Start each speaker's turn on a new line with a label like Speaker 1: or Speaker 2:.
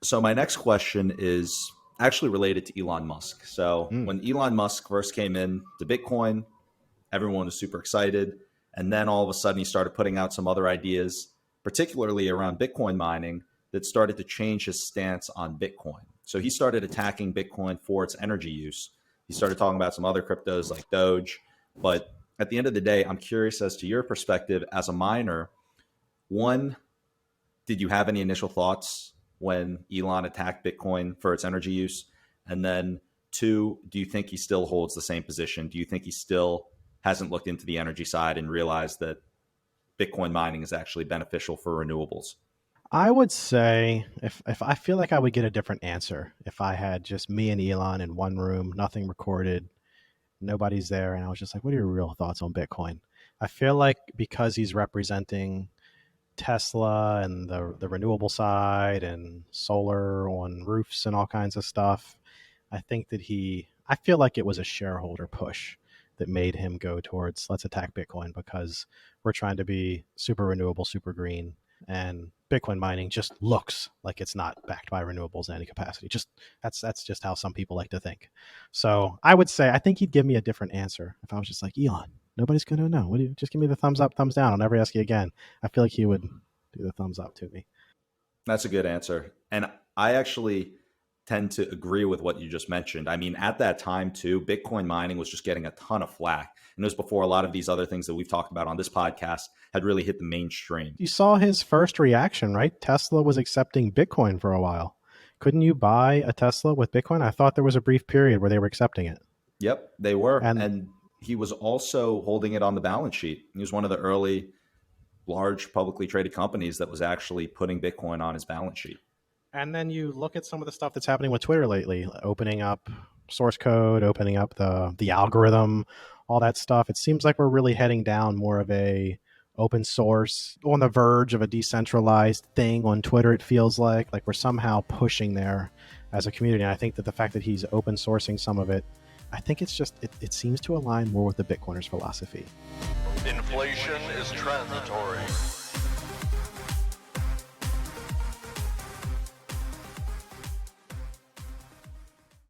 Speaker 1: So my next question is actually related to Elon Musk. So
Speaker 2: Mm.
Speaker 1: when Elon Musk first came in to Bitcoin, everyone was super excited. And then all of a sudden he started putting out some other ideas, particularly around Bitcoin mining, that started to change his stance on Bitcoin. So he started attacking Bitcoin for its energy use. He started talking about some other cryptos like Doge. But at the end of the day, I'm curious as to your perspective as a miner. One, did you have any initial thoughts when Elon attacked Bitcoin for its energy use? And then two, do you think he still holds the same position? Do you think he still hasn't looked into the energy side and realized that Bitcoin mining is actually beneficial for renewables?
Speaker 2: I would say if I feel like I would get a different answer if I had just me and Elon in one room, nothing recorded, nobody's there, and I was just like, "What are your real thoughts on Bitcoin?" I feel like because he's representing Tesla and the renewable side and solar on roofs and all kinds of stuff, I think that I feel like it was a shareholder push that made him go towards let's attack Bitcoin because we're trying to be super renewable, super green, and Bitcoin mining just looks like it's not backed by renewables in any capacity. Just that's just how some people like to think. So I would say I think he'd give me a different answer if I was just like, Elon, nobody's gonna know. What do you just give me the thumbs up, thumbs down? I'll never ask you again. I feel like he would do the thumbs up to me.
Speaker 1: That's a good answer. And I actually tend to agree with what you just mentioned. I mean, at that time, too, Bitcoin mining was just getting a ton of flack. And it was before a lot of these other things that we've talked about on this podcast had really hit the mainstream.
Speaker 2: You saw his first reaction, right? Tesla was accepting Bitcoin for a while. Couldn't you buy a Tesla with Bitcoin? I thought there was a brief period where they were accepting it.
Speaker 1: Yep, they were.
Speaker 2: And
Speaker 1: And he was also holding it on the balance sheet. He was one of the early large publicly traded companies that was actually putting Bitcoin on his balance sheet.
Speaker 2: and then you look at some of the stuff that's happening with Twitter lately, opening up source code, opening up the algorithm, all that stuff. It seems like we're really heading down more of a open source, on the verge of a decentralized thing on Twitter. It feels like we're somehow pushing there as a community. And I think that the fact that he's open sourcing some of it, I think it's just it seems to align more with the Bitcoiners philosophy.
Speaker 3: Inflation is transitory.